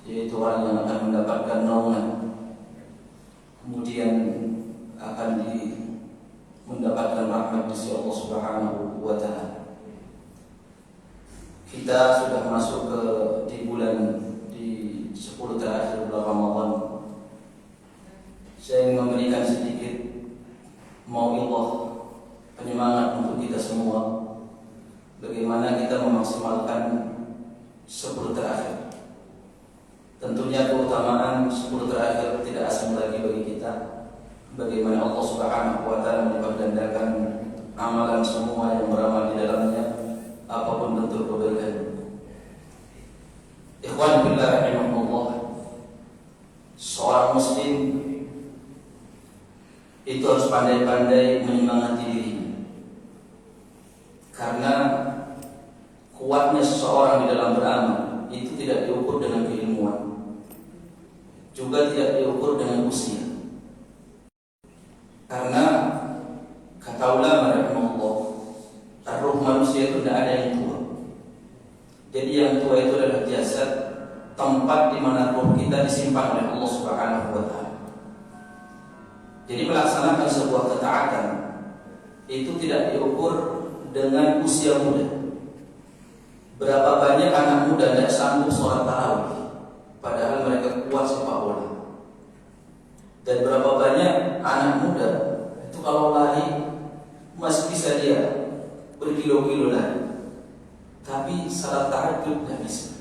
yaitu orang yang akan mendapatkan naungan, kemudian akan mendapatkan rahmat dari Allah Subhanahu wa Ta'ala. Kita sudah masuk di 10 terakhir bulan Ramadan. Saya ingin memberikan sedikit mau'izah, penyemangat untuk kita semua, bagaimana kita memaksimalkan 10 terakhir. Tentunya keutamaan 10 terakhir tidak asing lagi bagi kita. Bagaimana Allah Subhanahu wa Ta'ala melipat gandakan amalan semua yang beramal di dalamnya, apapun bentuk kebaikan. Ikhwan billah rahimahullah, seorang muslim itu harus pandai-pandai menyemangati dirinya, karena kuatnya seseorang di dalam beramal itu tidak diukur dengan keilmuan, juga tidak diukur dengan usia. Karena kata ulama rahimahullah, ruh manusia itu tidak ada yang tua. Jadi yang tua itu adalah jasad, tempat di mana ruh kita disimpan oleh Allah Subhanahu wa Ta'ala. Jadi melaksanakan sebuah ketaatan itu tidak diukur dengan usia muda. Berapa banyak anak muda tidak sanggup sholat tarawih, padahal mereka kuat sepak bola. Dan berapa banyak anak muda itu kalau lari masih bisa dia berkilo-kilo lari, tapi salat tahajud tidak bisa.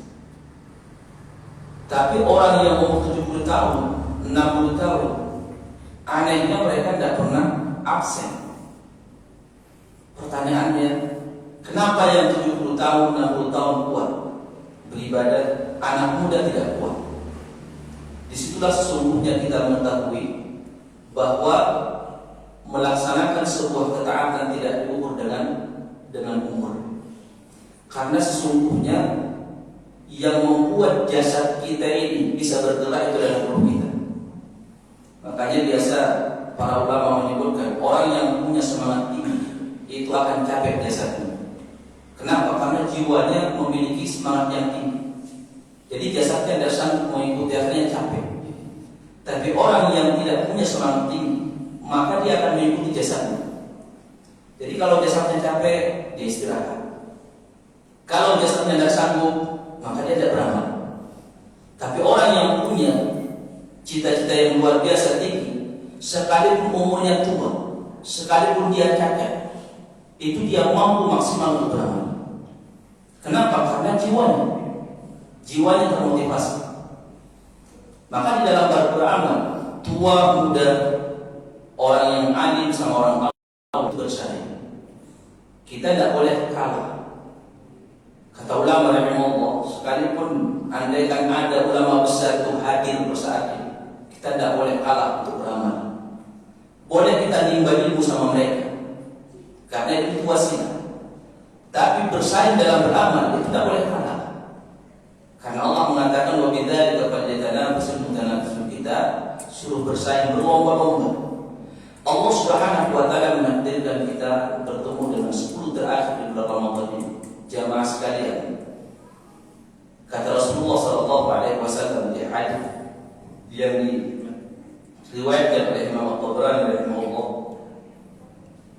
Tapi orang yang umur 70 tahun, 60 tahun, anehnya mereka tidak pernah absen. Pertanyaannya, kenapa yang 70 tahun, 60 tahun kuat beribadah, anak muda tidak kuat? Disitulah sesungguhnya kita mengetahui bahwa melaksanakan sebuah ketaatan tidak diukur dengan umur. Karena sesungguhnya yang membuat jasad kita ini bisa bergerak itu adalah ruh kita. Makanya biasa para ulama menyebutkan orang yang punya semangat tinggi itu akan capek jasadnya. Kenapa? Karena jiwanya memiliki semangat yang tinggi. Jadi jasadnya tidak sanggup mengikuti, akhirnya capek. Tapi orang yang tidak punya semangat tinggi, maka dia akan mengikuti jasadnya. Jadi kalau jasadnya capek, dia istirahat. Kalau jasadnya tidak sanggup, maka dia tidak beramal. Tapi orang yang punya cita-cita yang luar biasa tinggi, sekalipun umurnya tua, sekalipun dia capek, itu dia mampu maksimal untuk beramal. Kenapa? Karena jiwanya termotivasi. Maka di dalam beramal, tua muda, orang yang alim sama orang awam itu bersaing. Kita tidak boleh kalah. Kata ulama rahimahullah, sekalipun andaikan ada ulama besar itu hadir bersaat ini, kita tidak boleh kalah untuk beramal. Boleh kita nimba ilmu sama mereka, karena itu wasilah. Tapi bersaing dalam beramal itu tidak boleh kalah. Karena Allah mengatakan wa bidzalika falyatanafasul mutanafisun, kita suruh bersaing berlomba-lomba. Allah Subhanahu wa Ta'ala menakdirkan kita bertemu dengan 10 terakhir di bulan Ramadan ini. Jamaah sekalian, kata Rasulullah sallallahu alaihi wasallam di hadis yang diriwayatkan oleh Imam At-Tabrani rahimahullah,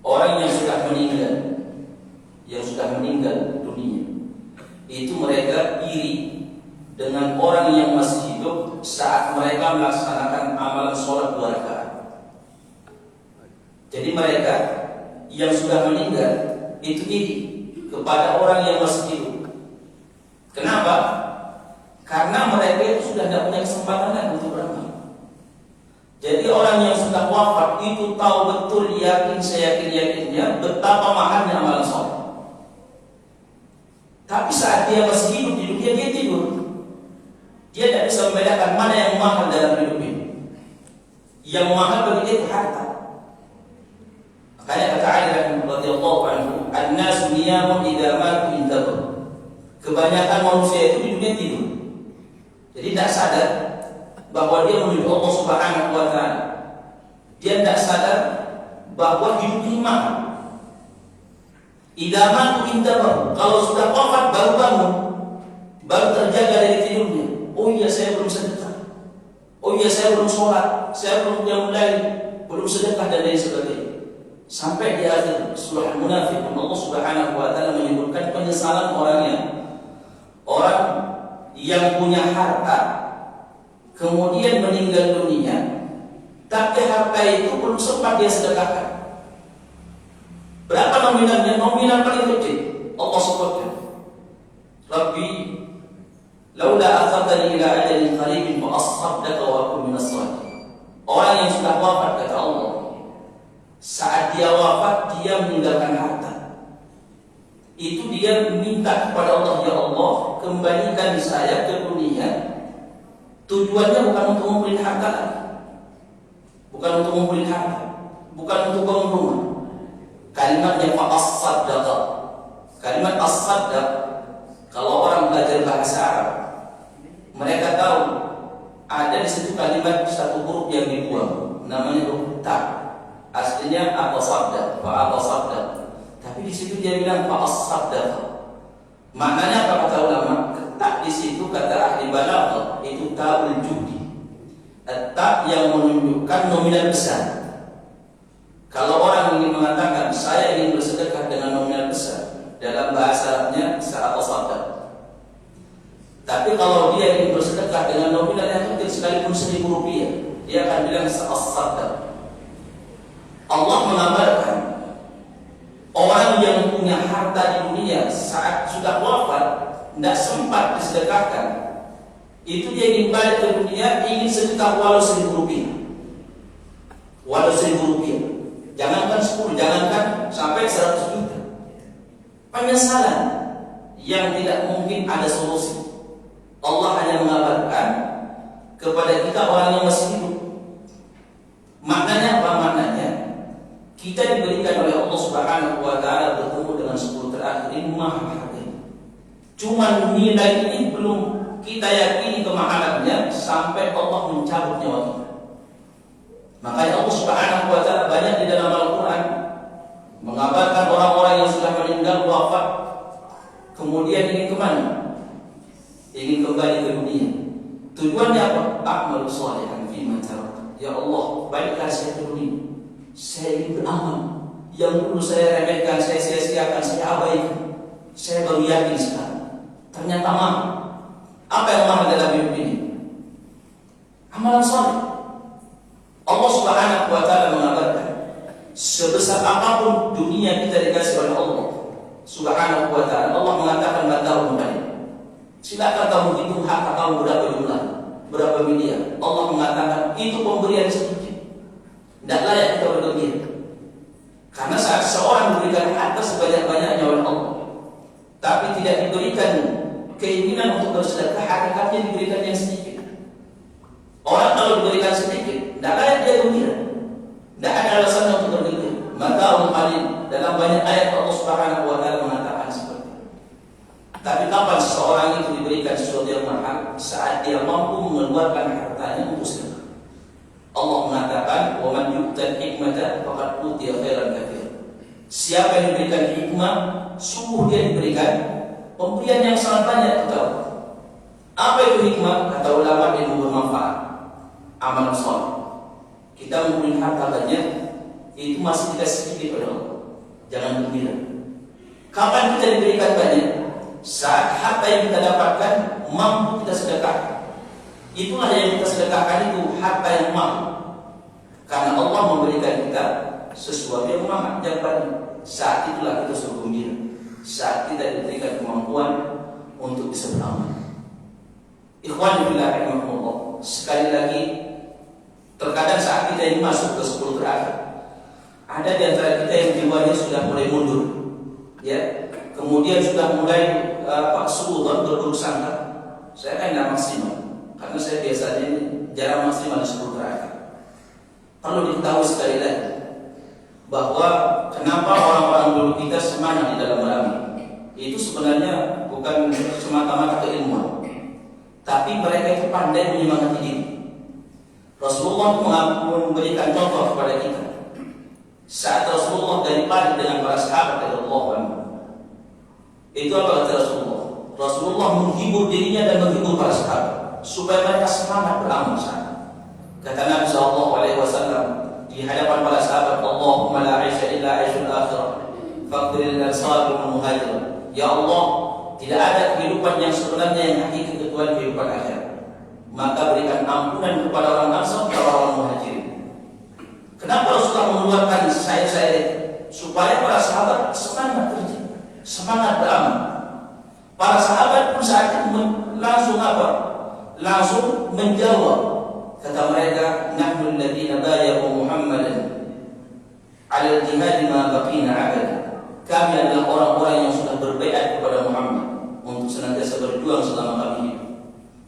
orang yang sudah meninggal dunia itu mereka iri dengan orang yang masih hidup saat mereka melaksanakan amalan sholat 2 rakaat. Jadi mereka yang sudah meninggal itu iri kepada orang yang masih hidup. Kenapa? Karena mereka itu sudah tidak punya kesempatan lagi untuk beramal. Jadi orang yang sudah wafat itu tahu betul, yakin seyakin-yakinnya betapa mahalnya amalan sholat. Tapi saat dia masih hidup di dunia, dia tidur. Dia tidak bisa membedakan mana yang mahal dalam hidup ini. Yang mahal bagi dia itu harta. Makanya kata Ali radhiyallahu anhu, "An-nasu niyamun idza matu intabahu." Kebanyakan manusia itu di dunia tidur. Jadi tidak sadar bahwa dia menuju Allah Subhanahu wa Ta'ala. Dia tidak sadar bahwa hidup ini mahal. Idza matu intabahu, kalau sudah wafat baru bangun, baru terjaga dari tidurnya. Oh iya, saya belum surah Al-Munafiqun Allah Subhanahu wa taala menyebutkan penyesalan orang yang punya harta kemudian meninggal dunia tapi harta itu belum sempat dia sedekahkan. Berapa nominalnya? Nominal paling kecil Allah sebutkan, Rabbi laula akhadhani ila ajalin qaribin fa asaddaq wa akun minas shalihin. Orang yang sudah wafat, kata Allah, saat dia wafat dia meninggalkan harta. Itu dia minta kepada Allah, ya Allah, kembalikan saya ke dunia. Tujuannya bukan untuk mengumpulin harta lagi, bukan untuk mengumpulin harta, bukan untuk bangun rumah. Kalimatnya fa as-saddaq. Kalimat as-saddaq, kalau orang belajar bahasa Arab, mereka tahu ada di situ kalimat satu huruf yang dibuang, namanya huruf ta. Aslinya atasaddaq, fa atasaddaq. Tapi di situ dia bilang fa as-saddaq. Maknanya apa kata ulama? Tak di situ kata ahli balaghah itu ta'ul judi. Tak yang menunjukkan nominal besar. Kalau orang ingin mengatakan saya ingin bersedekah dengan nominal besar, dalam bahasa Arabnya atasaddaq. Tapi kalau dia ingin bersedekah dengan nominal yang kecil sekalipun Rp1.000, dia akan bilang as-saddaq. Allah mengabarkan orang yang punya harta di dunia saat sudah wafat tidak sempat disedekahkan, itu dia ingin balik ke dunia, ingin sedekah walau Rp1.000, walau Rp1.000. Jangankan 10, jangankan sampai 100 juta. Penyesalan yang tidak mungkin ada solusi. Allah hanya mengabarkan kepada kita orang yang masih hidup. Maknanya apa? Maknanya kita diberikan oleh Allah Subhanahu wa taala bertemu dengan 10 terakhir ini mahal harganya. Cuma nilai ini belum kita yakini kemahalannya sampai Allah mencabut nyawa kita. Makanya Allah Subhanahu wa taala banyak di dalam Al-Qur'an mengabarkan orang-orang yang sudah meninggal wafat kemudian ingin kemana? Ingin kembali ke dunia. Tujuannya apa? A'malu shalihan fima tarak. Ya Allah, baiklah saya ke dunia. Saya ingin beramal. Yang dulu saya remehkan, saya sia-siakan, saya abaikan. Saya baru yakin sekarang. Ternyata mahal. Apa yang mahal dalam hidup ini? Amalan saleh. Allah Subhanahu wa taala mengabarkan sebesar apapun dunia kita dikasih oleh Allah Subhanahu wa taala, Allah mengatakan mata'un qalil. Silakan kamu hitung harta kamu berapa jumlah, berapa miliar. Allah mengatakan itu pemberian sedikit. Tidak layak kita bergembira. Karena saat seorang diberikan harta sebanyak-banyaknya oleh Allah, tapi tidak diberikan keinginan untuk bersedekah, hakikatnya diberikan yang sedikit. Orang kalau diberikan sedikit, tidak layak dia gembira. Tidak ada alasan untuk bergembira. Mata'un qalil. Dalam banyak ayat Allah Subhanahu wa taala mengatakan seperti itu. Tapi kapan seseorang itu diberikan sesuatu yang mahal? Saat dia mampu mengeluarkan hartanya untuk sedekah. Allah mengatakan, "Wa man yu'tal hikmata faqad utiya khairan katsiran." Siapa yang diberikan hikmah, sungguh dia diberikan pemberian yang sangat banyak. Tahu? Apa itu hikmah? Kata ulama, ilmu bermanfaat, amal saleh. Kita mengumpulkan harta banyak, itu masih kita sedikit oleh Allah. Jangan gembira. Kapan kita diberikan banyak? Saat harta yang kita dapatkan mampu kita sedekahkan. Itulah yang kita sedekahkan, itu harta yang mahal. Karena Allah memberikan kita sesuatu yang mahal, yang banyak. Saat itulah kita suruh gembira. Saat kita diberikan kemampuan untuk bisa beramal. Ikhwan fillah rahimakumullah. Sekali lagi, terkadang saat kita ini masuk ke 10 terakhir, ada di antara kita yang jiwanya sudah mulai mundur, ya, kemudian sudah mulai suudzon, berburuk sangka. Saya kan tidak maksimal, karena saya biasanya ini jarang maksimal di 10 terakhir. Perlu diketahui sekali lagi bahwa kenapa orang-orang dulu kita semangat di dalam beramal, itu sebenarnya bukan semata-mata keilmuan, tapi mereka itu pandai menyemangati diri. Rasulullah memberikan contoh kepada kita. Saat Rasulullah dari pagi dengan para sahabat radhiyallahu anhu, itu apa kata Rasulullah? Rasulullah menghibur dirinya dan menghibur para sahabat supaya mereka semangat beramal sana. Kata Nabi SAW di hadapan para sahabat, Allahumma la 'aisha illa 'aishul akhirah, faqdiril ansar wal muhajir. Ya Allah, tidak ada kehidupan yang sebenarnya yang hakiki kecuali kehidupan akhirat. Maka berikan ampunan kepada orang Ansar dan orang Muhajirin. Kenapa Rasulullah mengeluarkan syair-syair itu? Supaya para sahabat semangat kerja, semangat beramal. Para sahabat pun saat itu langsung apa? Langsung menjawab. Kata mereka, nahnu alladziina baaya'u Muhammadan 'ala al-jihad ma baqina 'abada. Kami adalah orang-orang yang sudah berbaiat kepada Muhammad untuk senantiasa berjuang selama kami hidup.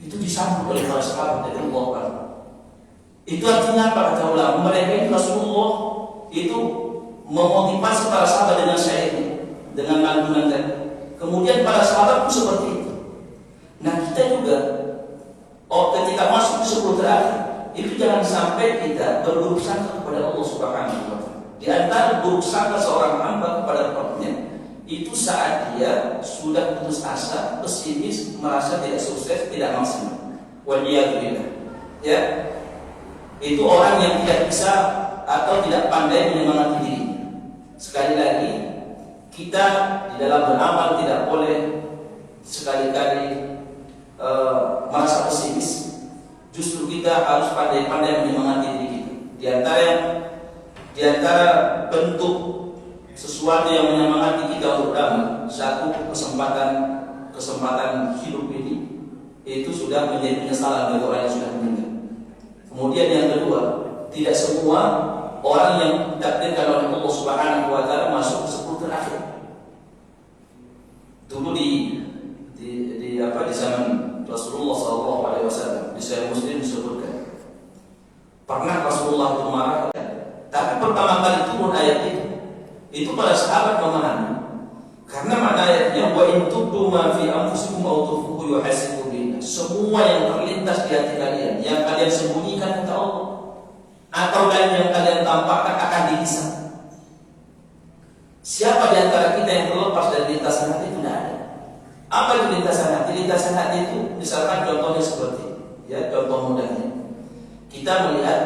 Itu disambut oleh para sahabat dari Allah. Itu artinya apa kata ulama? Mereka itu Rasulullah itu memotivasi para sahabat dengan syair ini, dengan lantunan tadi. Kemudian para sahabat pun seperti itu. Nah kita juga, ketika masuk di 10 terakhir, itu jangan sampai kita berburuk sangka kepada Allah Subhanahu wa Ta'ala. Di antara buruk sangka seorang hamba kepada Rabbnya, itu saat dia sudah putus asa, pesimis, merasa tidak sukses, tidak maksimal. Waliyadzubillah. Ya, itu orang yang tidak bisa atau tidak pandai menyemangati dirinya. Sekali lagi, kita di dalam beramal tidak boleh sekali-kali merasa pesimis. Justru kita harus pandai-pandai menyemangati diri kita. Di antara bentuk sesuatu yang menyemangati kita untuk beramal, satu kesempatan hidup ini itu sudah menjadi penyesalan bagi orang yang sudah meninggal. Kemudian yang kedua, tidak semua orang yang ditakdirkan oleh Allah Subhanahu wa Ta'ala masuk ke 10 terakhir. Dulu di zaman Rasulullah SAW di Sahih Muslim disebutkan, pernah Rasulullah itu marah, tapi pertama kali turun ayat itu para sahabat memahami. Karena makna ayatnya, wa in tubdu ma fi anfusikum aw tukhfuhu yuhasibukum bihi. Semua yang terlintas di hati kalian, yang kalian sembunyikan kepada Allah, atau yang kalian tampakkan akan dihisab. Siapa di antara kita yang terlepas dari lintasan hati? Tidak ada. Apa itu lintasan hati? Lintasan hati itu misalkan contohnya seperti, ya, contoh mudahnya. Kita melihat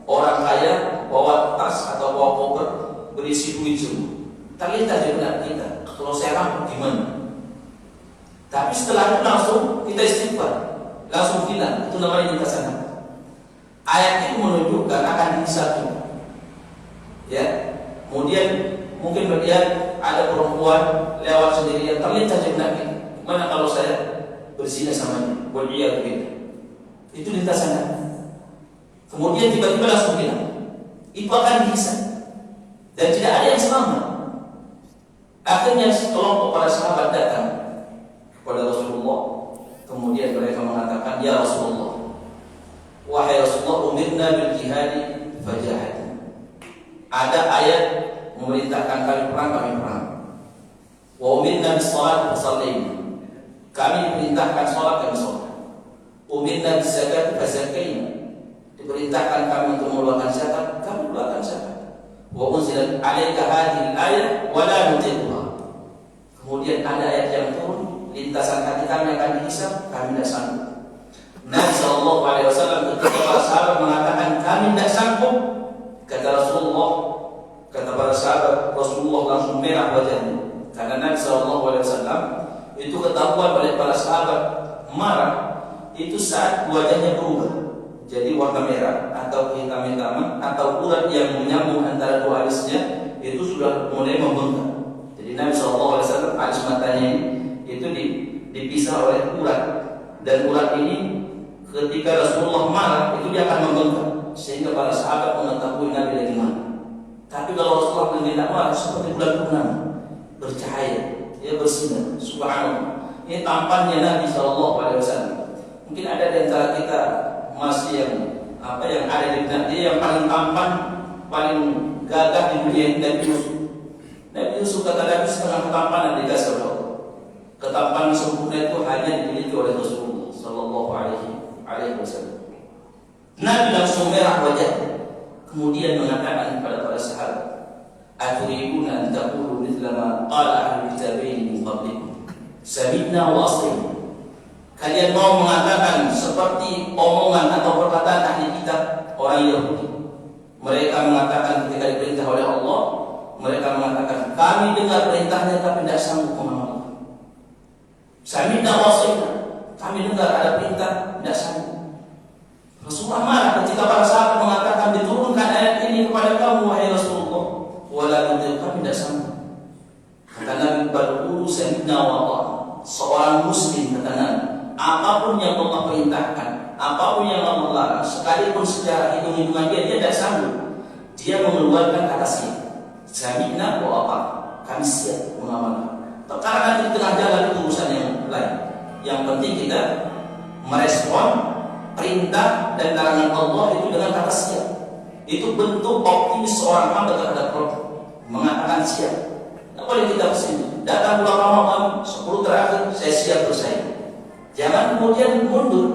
orang kaya bawa tas atau bawa koper berisi duit semua. Terlintas di benak kita, kalau saya rampok gimana? Tapi setelah itu langsung kita istighfar, langsung hilang. Itu namanya lintasan hati. Ayat itu menunjukkan akan dihisab. Ya, kemudian mungkin melihat ada perempuan lewat sendirian, terlintas di benak kita. Mana kalau saya berzina sama dia? Waliyadzubillah. Itu lintasan hati. Kemudian tiba-tiba langsung hilang. Itu akan dihisab. Dan tidak ada yang selamat. Akhirnya sekelompok para sahabat datang kepada Rasulullah. Kemudian mereka mengatakan, ya Rasulullah, wahai Rasulullah, umirna bil jihadi fajahad. Ada ayat memerintahkan kami perang. Wa umirna bis salat fasallim. Kami diperintahkan salat, kami salat. Umirna bis zakat fazakkaina. Diperintahkan kami untuk mengeluarkan zakat, kami keluarkan zakat. Wa unzilat 'alaika hadhihi al-ayah wa la nutiqha. Kemudian ada ayat yang turun, lintasan hati kami akan dihisab, kami tidak sanggup. Nabi sallallahu alaihi wasallam ketika para sahabat mengatakan kami tidak sanggup, kata para sahabat, Rasulullah langsung merah wajahnya. Karena Nabi sallallahu alaihi wasallam itu ketahuan oleh para sahabat marah itu saat wajahnya berubah. Jadi warna merah atau kehitam-hitaman atau urat yang menyambung antara dua alisnya itu sudah mulai membengkak. Jadi Nabi SAW alis matanya ini itu dipisah oleh urat, dan urat ini ketika Rasulullah marah itu dia akan membengkak sehingga para sahabat mengetahui Nabi lagi marah. Tapi kalau Rasulullah tidak marah seperti bulan purnama bercahaya, dia bersinar. Subhanallah. Ini tampannya Nabi SAW. Mungkin ada di antara kita masih yang ada di benak dia yang paling tampan, paling gagah di dunia ini, Nabi Yusuf. Nabi Yusuf kata Nabi setengah ketampanan dikasih oleh Allah. Ketampanan sempurna itu hanya dimiliki oleh Rasulullah Sallallahu Alaihi Wasallam. Nabi langsung merah wajah, kemudian mengatakan kepada para sahabat, "Aturibuna an taqulu mithla ma qala ahlul kitabaini min qablikum, sami'na wa asayna." Kalian mau mengatakan seperti omongan atau perkataan ahli kitab orang Yahudi. Mereka mengatakan ketika diperintah oleh Allah, mereka mengatakan, kami dengar perintahnya tapi tidak sanggup mengamalkan. Sami'na wa ata'na, kami dengar ada perintah, tidak sanggup. Rasulullah marah ketika para sahabat mengatakan, diturunkan ayat ini kepada kamu wahai Rasulullah, walakin kami tidak sanggup. Kata Nabi, bal sami'na wa ata'na. Seorang muslim kata Nabi, apapun yang Allah perintahkan, apapun yang Allah larang, sekalipun secara hitung-hitungan dia tidak sanggup, dia mengeluarkan kata siap. Sami'na wa ata'na, kami siap mengamalkan. Karena nanti di tengah jalan itu urusan yang lain. Yang penting kita merespon perintah dan larangan Allah itu dengan kata siap. Itu bentuk optimis seorang hamba terhadap Allah, mengatakan siap. Tidak boleh kita bersedih. Datang bulan Ramadan 10 terakhir, saya siap bersaing. Jangan kemudian mundur.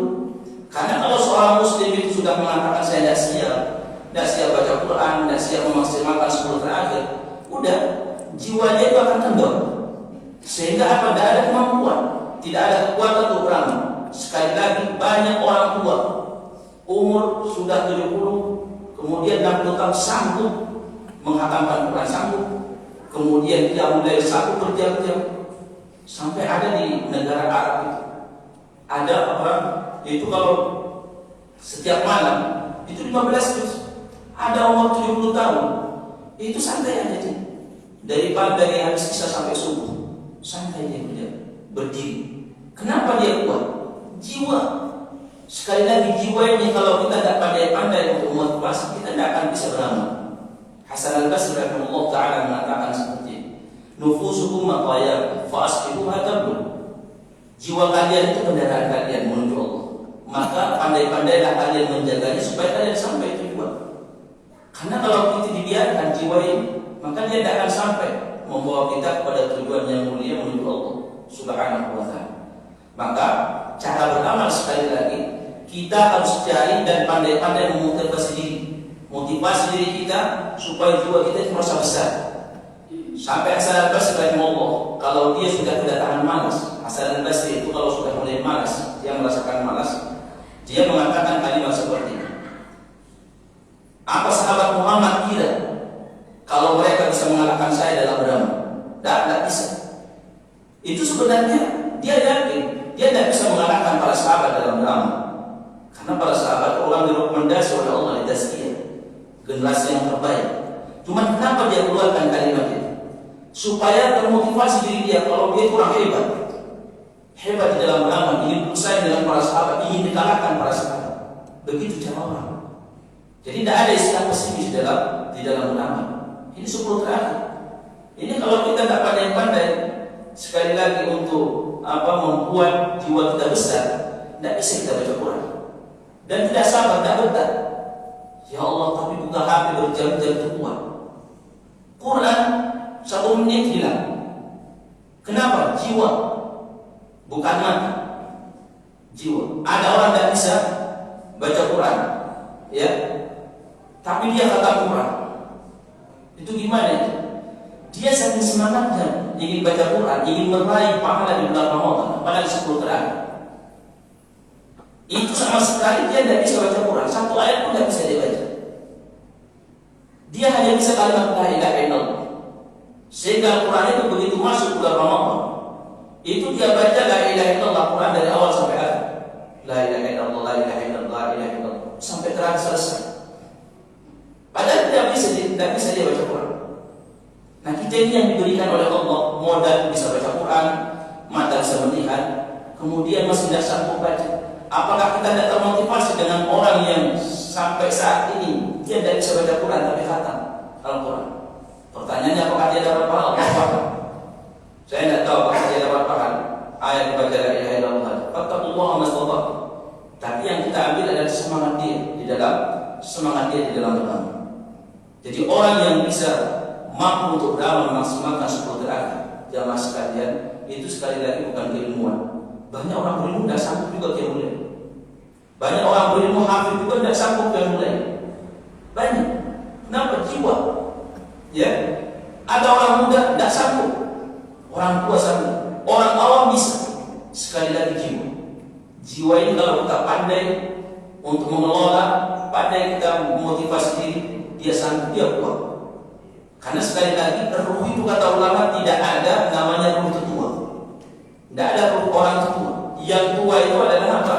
Karena kalau seorang muslim itu sudah mengatakan saya tidak siap baca Quran, tidak siap memaksimalkan 10 terakhir, udah jiwanya itu akan kendor. Sehingga apa? Tidak ada kemampuan, tidak ada kekuatan untuk beramal. Sekali lagi, banyak orang tua umur sudah 70, kemudian 60 tahun sanggup menghatamkan Quran, sanggup. Kemudian dia mulai satu berjam-jam. Sampai ada di negara Arab itu, ada orang itu kalau setiap malam itu 15 juz. Ada umur 70 tahun, itu santai aja dia. Dari habis isya sampai subuh, santai dia berdiri. Kenapa dia kuat? Jiwa. Sekali lagi, jiwa ini kalau kita tidak pandai-pandai untuk memotivasi, kita tidak akan bisa beramal. Hasan al-Basri rahimahullah ta'ala mengatakan seperti ini, nufusukum maqayyakum fa asbihuha tablu. Jiwa kalian itu kendaraan kalian menuju Allah, maka pandai-pandailah kalian menjaganya supaya kalian sampai tujuan. Karena kalau kita dibiarkan jiwa ini, maka dia tidak akan sampai membawa kita kepada tujuan yang mulia menuju Allah Subhanahu wa ta'ala. Maka cara beramal sekali lagi, kita harus cari dan pandai-pandai memotivasi diri. Motivasi diri kita supaya jiwa kita itu merasa besar. Sampai Hasan al-Basri rahimahullah, kalau dia sudah tidak tahan malas, Hasan al-Basri itu kalau sudah mulai malas, dia merasakan malas, dia mengatakan kalimat seperti ini. Apa sahabat Muhammad kira kalau mereka bisa mengalahkan saya dalam beramal? Tidak bisa. Itu sebenarnya dia yakin dia tidak bisa mengalahkan para sahabat dalam beramal. Karena para sahabat orang direkomendasi oleh Allah di tazkiyah, generasi yang terbaik. Cuma kenapa dia keluarkan kalimat itu? Supaya termotivasi diri dia kalau dia kurang hebat di dalam beramal, ingin bersaing dengan para sahabat, ingin dikalahkan para sahabat. Begitu cara orang. Jadi tidak ada istilah pesimis di dalam beramal. Ini 10 terakhir. Ini kalau kita tidak pandai-pandai sekali lagi untuk membuat jiwa kita besar, tidak bisa kita baca Quran dan tidak sabar, tidak betah. Ya Allah, tapi buka hati berjam-jam itu kuat. Quran 1 menit hilang. Kenapa? Jiwa, bukan mata. Jiwa. Ada orang tidak bisa baca Quran, ya, tapi dia khatam Quran. Itu gimana? Dia saking semangatnya ingin baca Quran, ingin meraih pahala di bulan Ramadan, apalagi 10 terakhir. Itu sama sekali dia tidak bisa baca Quran, 1 ayat pun tidak bisa dia baca. Dia hanya bisa kalimat la ilaha illallah. Sehingga Quran itu begitu masuk bulan Ramadan, itu dia baca la ilaha illallah Quran dari awal sampai akhir. La ilaha illallah, la ilaha illallah, la ilaha illallah sampai terakhir selesai. Padahal tidak bisa dia baca Quran. Nah, kita ini yang diberikan oleh Allah modal bisa baca Quran, mata bisa melihat, kemudian masih tidak sanggup baca. Apakah kita tidak termotivasi dengan orang yang sampai saat ini dia tidak bisa baca Quran tapi khatam Al-Quran? Pertanyaannya, apakah dia dapat pahala? Saya tidak tahu apakah dia dapat pahala ayat baca la ilaha illallah. Fattaqullaha mastata'tum. Tapi yang kita ambil adalah semangat dia di dalam beramal. Jadi orang yang bisa mampu untuk beramal memaksimalkan 10 terakhir, jamaah sekalian, itu sekali lagi bukan keilmuan. Banyak orang berilmu tidak sanggup juga dia mulai. Banyak orang berilmu hafid juga tidak sanggup dia mulai. Banyak. Kenapa? Jiwa. Ya. Ada orang muda tidak sanggup, orang tua sanggup, orang awam bisa. Sekali lagi jiwa. Jiwa ini kalau kita pandai untuk mengelola, pandai kita memotivasi diri, dia sanggup, dia kuat. Karena sekali lagi ruh itu kata ulama tidak ada namanya ruh tua. Tidak ada ruh orang tua. Yang tua itu adalah apa?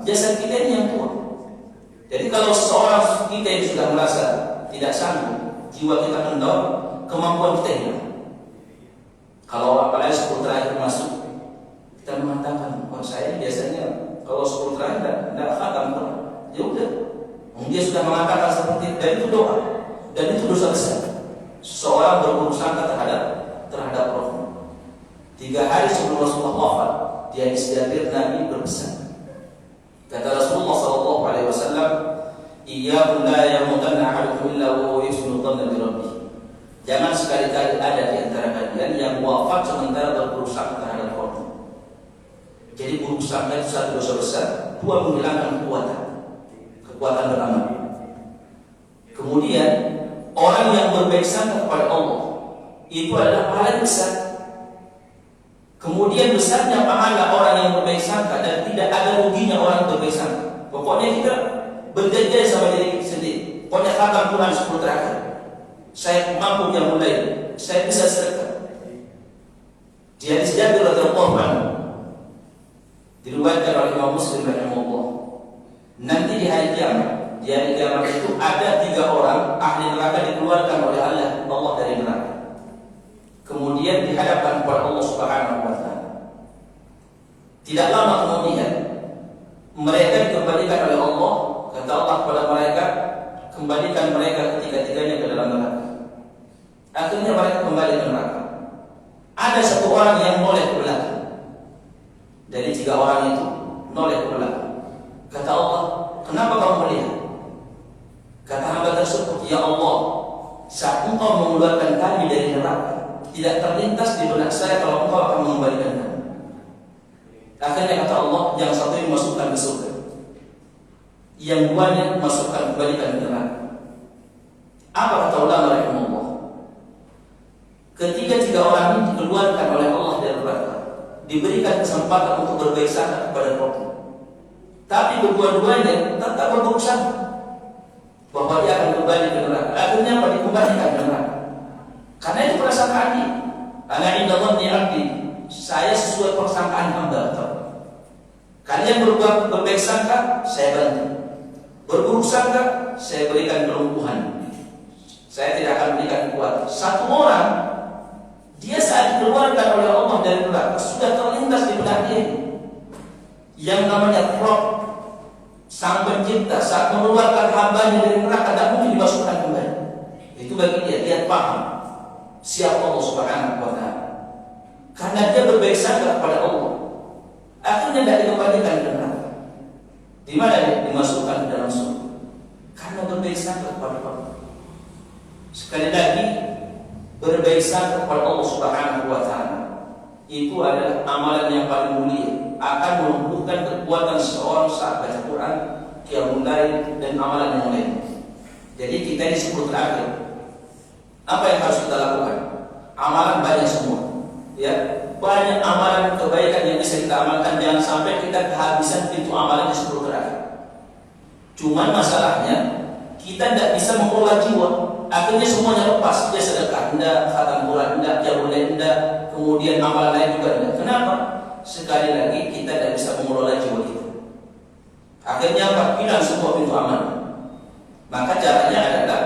Jasad kita ini yang tua. Jadi kalau seorang kita yang sudah merasa tidak sanggup, jiwa kita kendor, kemampuan kita hilang. Kalau apalagi 10 terakhir masuk, kita mengatakan, oh saya biasanya kalau 10 terakhir tidak khatam Quran. Ya udah, dia sudah mengatakan seperti itu, dan itu doa, dan itu dosa besar. Seseorang berburuk sangka terhadap roh. 3 hari sebelum Rasulullah wafat, di hadis Jabir Nabi berpesan. Kata Rasulullah SAW, "Iyyakum la yamutanna ahadukum illa wa yusnu dhanna bi rabbih." Jangan sekali-kali ada di antara kalian yang wafat sementara berburuk sangka terhadap roh. Jadi buruk sangka itu satu dosa besar, 2 menghilangkan kekuatan beramal. Kemudian orang yang berbaik sangka kepada Allah itu adalah pahala besar. Kemudian besarnya pahala orang yang berbaik sangka dan tidak ada ruginya orang berbaik sangka. Pokoknya kita berjanji sama diri sendiri. Pokoknya khatam Quran 10 terakhir. Saya mampu yang mulai, saya bisa sedekah. Di hadis Jabir radhiyallahu anhu diriwayatkan oleh Imam Muslim rahimahullah. Nanti di hari kiamat itu ada 3 orang ahli neraka dikeluarkan oleh Allah dari neraka. Kemudian dihadapkan kepada Allah Subhanahu wa taala. Tidak lama kemudian mereka dikembalikan oleh Allah. Kata Allah kepada mereka, kembalikan mereka ketiga-tiganya ke dalam neraka. Akhirnya mereka kembali ke neraka. Ada 1 orang yang noleh ke belakang. Dari 3 orang itu noleh ke belakang. Kata Allah, kenapa kamu melihat? Kata hamba tersebut, ya Allah, saat Engkau mengeluarkan kami dari neraka, tidak terlintas di benak saya kalau Engkau akan mengembalikan kami. Akhirnya kata Allah, yang satu ini masukkan ke surga, yang 2-nya masukkan kembalikan ke neraka. Apa kata ulama rahimahullah? Ketiga-tiga orang ini dikeluarkan oleh Allah dari neraka, diberikan kesempatan untuk berbaik sangka kepada Allah. Tapi kedua-duanya tetap berburuk sangka bahwa dia akan kembali ke neraka. Akhirnya apa? Dikembalikan ke neraka. Karena itu prasangkaan dia. Ana inda dhanni 'abdi. Saya sesuai persangkaan hamba. Kalian berbaik sangka, saya bantu. Berburuk sangka, saya berikan kelumpuhan. Saya tidak akan berikan kekuatan. 1 orang, dia saat dikeluarkan oleh Allah dari neraka sudah terlintas di benak dia yang namanya Rabb, Sang Pencipta, saat mengeluarkan hambanya dari neraka tidak mungkin dimasukkan kembali. Itu bagi dia paham siapa Allah Subhanahu wa taala. Karena dia berbaik sangka kepada Allah, akhirnya tidak dikembalikan ke neraka. Di mana dia dimasukkan ke dalam surga? Karena berbaik sangka kepada Allah. Sekali lagi, berbaik sangka kepada Allah Subhanahu wa taala itu adalah amalan yang paling mulia, akan menumbuhkan kekuatan seorang saat baca Quran, qiyamul lail dan amalan yang lain. Jadi kita ini 10 terakhir, apa yang harus kita lakukan? Amalan banyak semua, ya, banyak amalan kebaikan yang bisa kita amalkan. Jangan sampai kita kehabisan pintu amalan di 10 terakhir. Cuman masalahnya kita tidak bisa mengelola jiwa. Akhirnya semuanya lepas. Dia sedekah, tidak khatam Quran, tidak qiyamul lail, tidak, kemudian amalan lain juga tidak. Kenapa? Sekali lagi kita tidak bisa mengelola jiwa kita. Akhirnya apa? Hilang semua pintu amal. Maka caranya adalah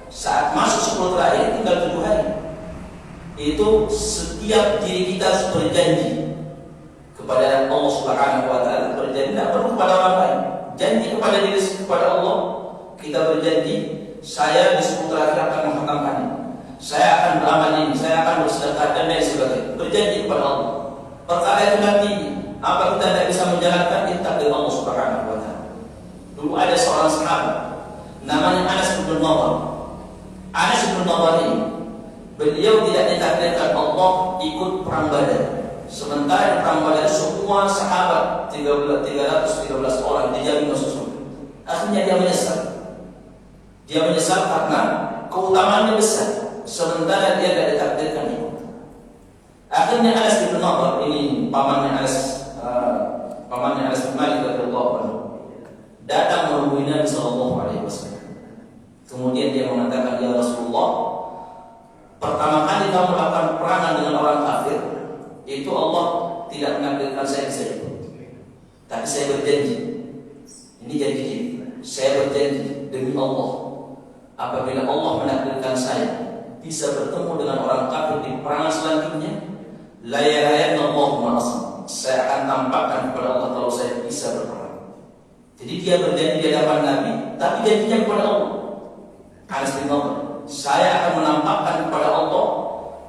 saat masuk 10 terakhir tinggal 7 hari. Itu setiap diri kita harus berjanji kepada Allah Subhanahu wa taala. Berjanji tidak perlu kepada orang lain. Janji kepada diri, kepada Allah. Kita berjanji, saya di 10 terakhir akan menghatamkan ini, saya akan beramal ini, saya akan bersedekah dan lain sebagainya. Berjanji kepada Allah. Perkara itu nanti apa kita tidak bisa menjalankan, itu takdir Allah Subhanahu wa taala. Dulu ada seorang sahabat namanya Anas bin Nawar. Anas bin Nawar ini, beliau tidak ditakdirkan Allah ikut perang Badar. Sementara di perang Badar semua sahabat 313 orang dijamin masuk surga. Akhirnya dia menyesal. Dia menyesal karena keutamaannya besar, sementara dia tidak ditakdirkan itu. Akhirnya Anas bin Nawar ini pamannya Anas bin Malik radhiyallahu anhu datang menemui Nabi sallallahu alaihi wasallam. Kemudian dia mengatakan, ya Rasulullah, takdirkan saya bisa ikut. Tapi saya berjanji, ini janji ini, saya berjanji demi Allah, apabila Allah menakdirkan saya bisa bertemu dengan orang kafir di peperangan selanjutnya, la yarayanallahu ma asam, saya akan tampakkan kepada Allah kalau saya bisa berperang. Jadi dia berjanji di hadapan Nabi, tapi janjinya kepada Allah. Anas bin Malik, saya akan menampakkan kepada Allah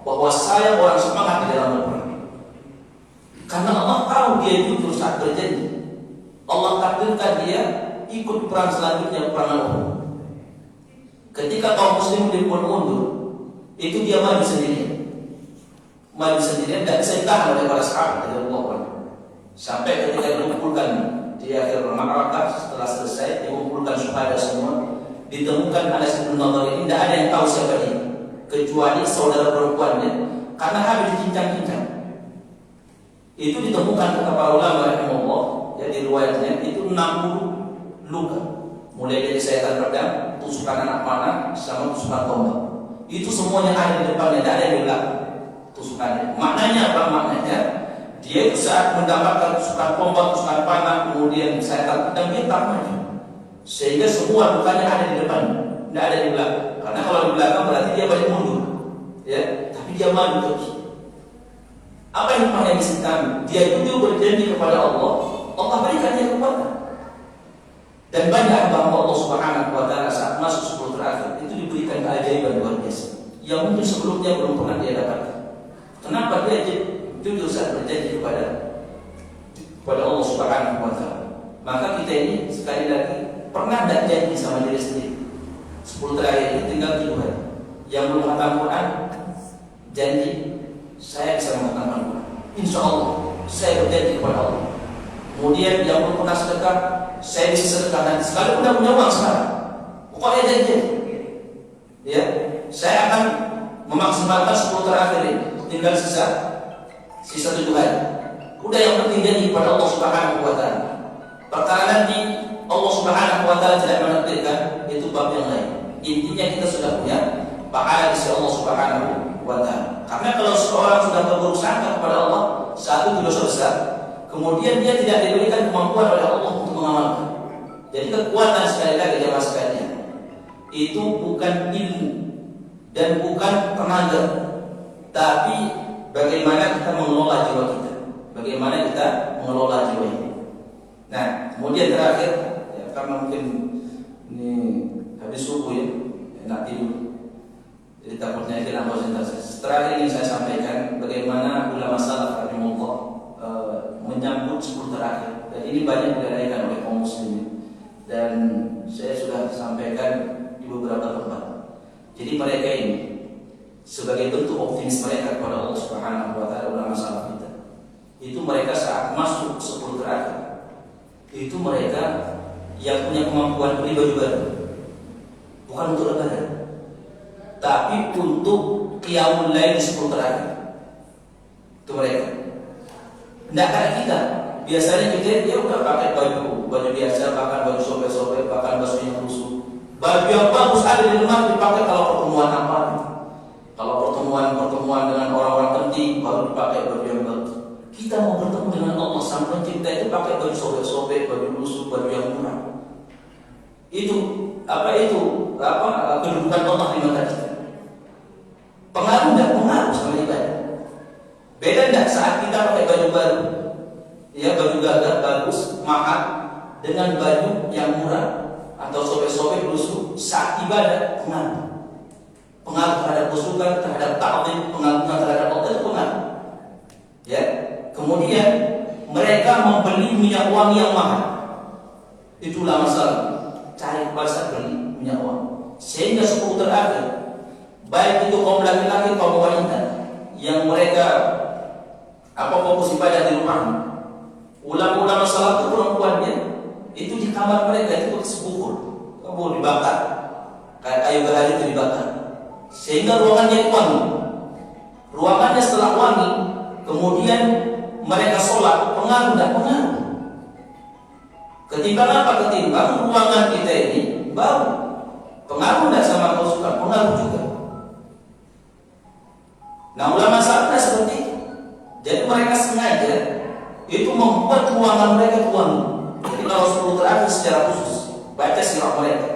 bahwa saya orang semangat di dalam berperang. Karena Allah tahu dia jujur saat berjanji. Allah takdirkan dia ikut perang selanjutnya, perang Uhud. Ketika kaum muslimin dipun mundur, itu dia maju sendirian. Maju sendirian dan bisa ditahan oleh para sahabat radhiyallahu anhu. Sampai ketika dikumpulkan di akhir Ma'rakah, setelah selesai dikumpulkan syuhada semua, ditemukan Anas bin Nadhr ini tidak ada yang tahu siapa dia kecuali saudara perempuannya, karena habis dicincang-cincang. Itu ditemukan kata para ulama rahimahullah, ya di riwayatnya itu 60 luka, mulai dari sayatan pedang, tusukan anak panah, sama tusukan tombak. Itu semuanya ada di depannya, tidak ada yang di belakang tusukannya. Maknanya apa? Maknanya dia itu saat mendapatkan tusukan tombak, tusukan panah, kemudian sayatan pedang, dia tak maju, sehingga semua lukanya ada di depan, tidak ada di belakang. Karena kalau di belakang berarti dia balik mundur, ya. Tapi dia maju terus. Apa yang hikmahnya di sini? Dia jujur berjanji kepada Allah, Allah berikan dia kekuatan. Dan banyak hamba Allah Subhanahu wa taala saat masuk 10 terakhir itu diberikan keajaiban luar biasa yang mungkin sebelumnya belum pernah dia dapatkan. Kenapa dia jujur saat berjanji kepada Allah Subhanahu wa taala? Maka kita ini sekali lagi pernah tidak janji sama diri sendiri? 10 terakhir ini tinggal 7 hari. Yang belum khatam Quran janji saya bisa mengatakan Quran. Insya Allah saya berjanji kepada Allah. Kemudian yang belum pernah sedekah, saya bisa sedekah nanti. Sekalipun udah punya uang sekarang, pokoknya janji. Ya, saya akan memaksimalkan 10 terakhir ini. Tinggal sisa 7 hari. Udah yang penting janji kepada Allah Subhanahu wa taala. Perkara nanti Allah Subhanahu wa taala tidak menakdirkan, itu bab yang lain. Intinya kita sudah punya pahala di sisi Allah Subhanahu wa taala. Karena kalau seorang sudah berburuk sangka kepada Allah, satu dosa besar. Kemudian dia tidak diberikan kemampuan oleh Allah untuk mengamalkan. Jadi kekuatan, sekali lagi jemaah sekalian, itu bukan ilmu dan bukan tenaga, tapi bagaimana kita mengelola jiwa kita, bagaimana kita mengelola jiwa ini. Nah, kemudian terakhir, ya, karena mungkin ini habis subuh ya, enak tidur, jadi takutnya hilang konsentrasi. Terakhir ini saya sampaikan bagaimana ulama salaf rahimahullah menyambut 10 terakhir, dan ini banyak digadaikan oleh kaum muslimin dan saya sudah sampaikan di beberapa tempat. Jadi mereka ini sebagai bentuk optimis mereka kepada Allah Subhanahu wa taala, ulama salaf kita itu mereka saat masuk 10 terakhir itu mereka yang punya kemampuan beli baju baru, bukan untuk lebaran, tapi untuk qiyamul lail di 10 terakhir. Itu mereka. Tidak kayak kita. Biasanya kita dia udah pakai baju biasa, bahkan baju sobek-sobek, bahkan baju yang busuk. Baju yang bagus ada di rumah dipakai kalau pertemuan apa? Kalau pertemuan dengan orang-orang penting baru dipakai baju yang bagus. Kita mau bertemu dengan Allah Sang Pencipta itu pakai baju sobek-sobek, baju busuk, baju yang murah. Itu kedudukan Allah di mata kita. Pengaruh tidak pengaruh sama ibadah. Beda tidak saat kita pakai baju baru, ya baju gagah bagus, mahal, dengan baju yang murah atau sobek-sobek busuk saat ibadah, pengaruh terhadap kesukaan, terhadap ta'zim, pengaruh terhadap Allah itu pengaruh. Ya, kemudian mereka membeli minyak wangi yang mahal. Itulah masalah. Cari pasar beli minyak wangi. Sehingga 10 terakhir, baik itu kaum laki-laki kaum wanita yang mereka fokus ibadah di rumah. Ulama-ulama salaf itu perempuannya itu di kamar mereka itu kubur dibakar, kayak kayu gahari itu dibakar, sehingga ruangannya wangi. Ruangannya setelah wangi, kemudian mereka sholat, pengaruh dan pengaruh. Ketimbang apa? Ketimbang ruangan kita ini bau, pengaruh tidak sama kesukaan, pengaruh juga. Nah, ulama salaf seperti itu. Jadi mereka sengaja itu membuat ruangan mereka wangi. Jadi kalau 10 terakhir secara khusus baca sirah mereka,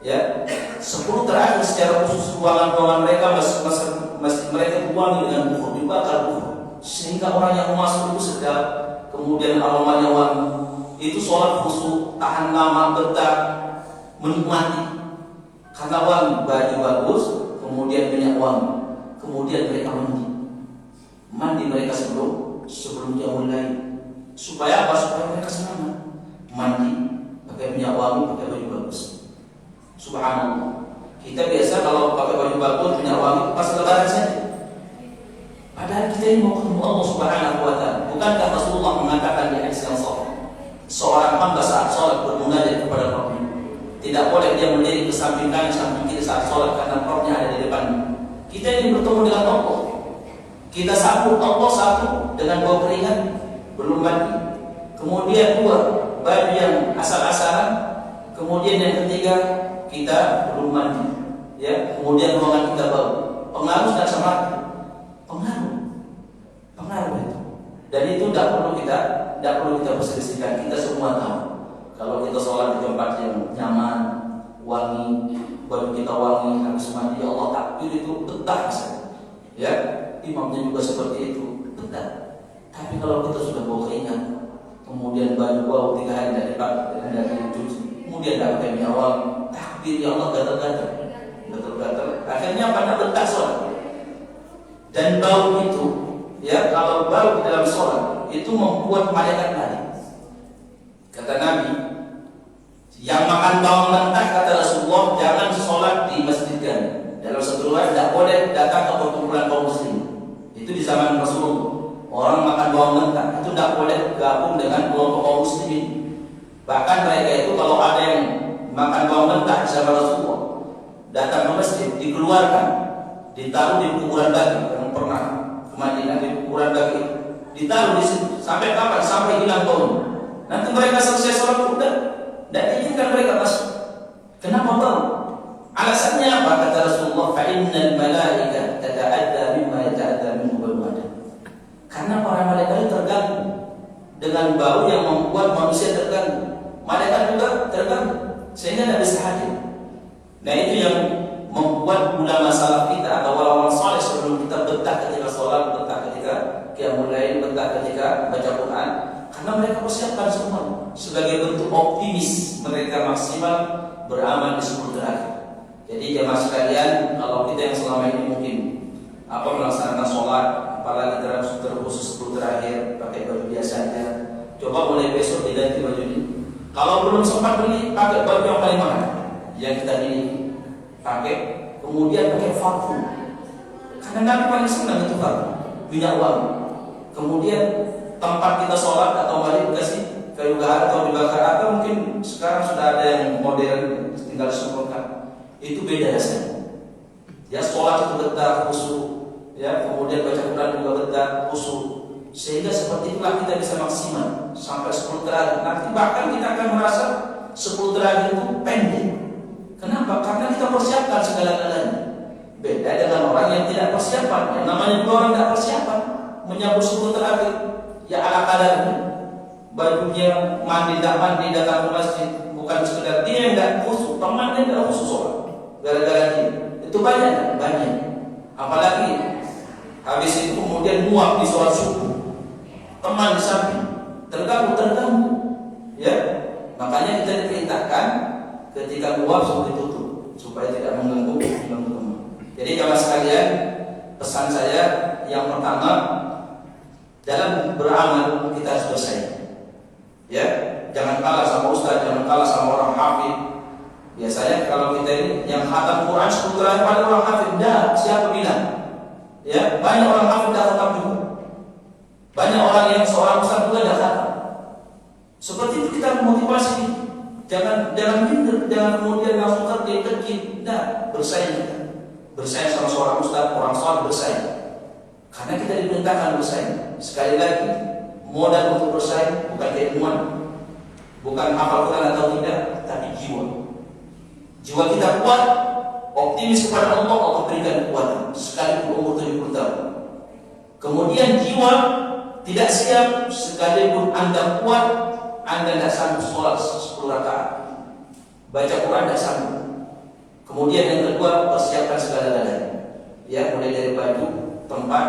ya 10 terakhir secara khusus ruangan mereka masih mereka wangi dengan bukhur, dibakar bukhur, sehingga orang yang masuk itu sedap, kemudian aromanya wangi. Itu sholat khusyuk, tahan lama, betah, menikmati karena wangi, baju bagus, kemudian minyak wangi, kemudian mereka mandi mereka sebelum dia mulai, supaya apa? Supaya mereka semangat mandi pakai minyak wangi, pakai baju bagus. Subhanallah, kita biasa kalau pakai baju bagus, minyak wangi pas lebaran saja, padahal kita ini mau ketemu Allah Subhanahu wa ta'ala. Bukankah Rasulullah mengatakan di hadis yang sahih, seorang hamba saat sholat bermunajat kepada Rabbnya, tidak boleh dia berdiri ke samping kanan samping kiri saat sholat karena Rabbnya ada di depan. Kita ini bertemu dengan Allah, kita sambut Allah satu dengan bau keringat belum mandi, kemudian 2 baju yang asal-asalan, kemudian yang ketiga kita belum mandi, ya, kemudian ruangan kita bau. Pengaruh dan sama pengaruh itu. Dan itu tidak perlu kita perselisihkan. Kita semua tahu kalau kita sholat di tempat yang nyaman, wangi, baju kita wangi, habis mandi Allah takbir itu betah misalnya, ya, imamnya juga seperti itu betah. Tapi kalau kita sudah bau keringat, kemudian baju bau 3 hari tidak dicuci, kemudian tidak pakai minyak wangi, takbir ya Allah gatal-gatal, akhirnya pada betah sholat. Dan bau itu, ya, kalau bau di dalam sholat itu membuat malaikat lari. Kata Nabi, yang makan bawang mentah, kata Rasulullah, jangan sholat di masjid kan. Dalam satu riwayat tidak boleh datang ke perkumpulan kaum muslim. Itu di zaman Rasulullah. Orang makan bawang mentah itu tidak boleh gabung dengan kelompok kaum muslimin. Bahkan mereka itu kalau ada yang makan bawang mentah di zaman Rasulullah, datang ke masjid dikeluarkan, ditaruh di kuburan bagi. Yang pernah ke Madinah, di kuburan bagi ditaruh di situ sampai kapan? Sampai hilang baunya. Nanti mereka selesai sholat udah tidak diizinkan mereka masuk. Kenapa bau? Alasannya apa? Kata Rasulullah, fa'innal malaika tata'adda mimma yata'adda minhu banu adam. Karena para malaikat terganggu dengan bau yang membuat manusia terganggu. Malaikat juga terganggu sehingga tidak bisa hadir. Nah, itu yang membuat ulama salaf kita atau orang-orang saleh sebelum kita betah ketika sholat, betah ketika qiyamul lail, betah ketika baca Quran, karena mereka persiapkan semua sebagai bentuk optimis mereka maksimal beramal di 10 terakhir. Jadi jemaah sekalian, kalau kita yang selama ini mungkin melaksanakan sholat, apalagi terkhusus 10 terakhir pakai baju biasa aja, coba mulai besok diganti baju ini. Kalau belum sempat beli, pakai baju yang paling mahal yang kita miliki, pakai, kemudian pakai parfum. Karena Nabi paling senang itu parfum, minyak wangi. Kemudian tempat kita sholat atau balik dikasih kayu bakar atau dibakar, atau mungkin sekarang sudah ada yang modern tinggal disemprotkan. Itu beda rasanya. Ya, sholat itu betah, khusyuk, ya, kemudian baca Quran juga betah, khusyuk. Sehingga seperti itulah kita bisa maksimal sampai 10 terakhir. Nanti bahkan kita akan merasa 10 terakhir itu pendek. Kenapa? Karena kita persiapkan segala-galanya. Beda dengan orang yang tidak persiapan. Yang namanya juga orang tidak persiapan menyambut 10 terakhir, ya ala kadarnya. Bajunya mandi, tidak mandi, datang ke masjid, bukan sekedar dia yang tidak khusyuk, temannya tidak khusyuk sholat. Gara-gara dia, itu banyak. Apalagi habis itu kemudian muak di sholat subuh, teman di samping terganggu, ya. Makanya kita diperintahkan ketika muak sudah ditutup supaya tidak mengganggu teman. Jadi jamaah sekalian, pesan saya yang pertama, dalam beramal kita harus bersaing. Ya, jangan kalah sama ustaz, jangan kalah sama orang hafid. Biasanya kalau kita ini yang khatam Quran 10 terakhir pada orang hafid, dah siapa bilang? Ya, banyak orang hafid dah khatam juga. Banyak orang yang seorang ustaz juga dah khatam. Seperti itu kita memotivasi. Jangan minder, jangan kemudian langsung terkejut. Dah bersaing kita. Bersaing sama seorang ustaz, orang saleh bersaing. Karena kita diperintahkan bersaing. Sekali lagi, modal untuk bersaing bukan keilmuan, bukan hafal Quran atau tidak, tapi jiwa. Jiwa kita kuat, optimis kepada Allah, Allah berikan kekuatan sekalipun umur 70 tahun. Kemudian jiwa tidak siap, sekalipun Anda kuat, Anda tidak sanggup sholat 10 rakaat. Baca Quran tidak sanggup. Kemudian yang kedua, persiapkan segala-galanya. Ya, mulai dari baju, tempat,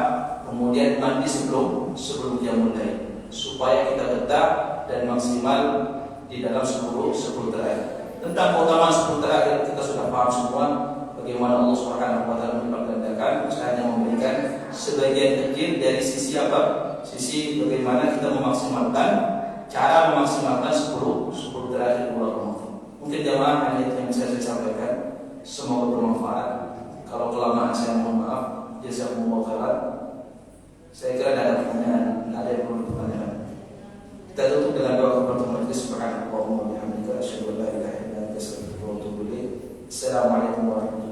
kemudian mandi sebelum dia mulai, supaya kita betah dan maksimal di dalam 10 terakhir. Tentang keutamaan 10 terakhir kita sudah paham semua. Bagaimana Allah Subhanahu wa taala melimpahkan, saya hanya memberikan sebagian kecil dari sisi apa? Sisi bagaimana kita memaksimalkan, cara memaksimalkan 10 terakhir bulan Ramadan. Mungkin jamaah hanya itu yang bisa saya sampaikan. Semoga bermanfaat. Kalau kelamaan saya mohon maaf. Jazakumullahu khairan. Saya kira tidak ada pertanyaan, tidak ada yang perlu pertanyaan. Kita tutup dengan doa kepada majelis. Subhanallah wa bihamdihi, asyhadu an la ilaha illa anta, astaghfiruka wa atubu ilaik. Assalamualaikum warahmatullahi wabarakatuh.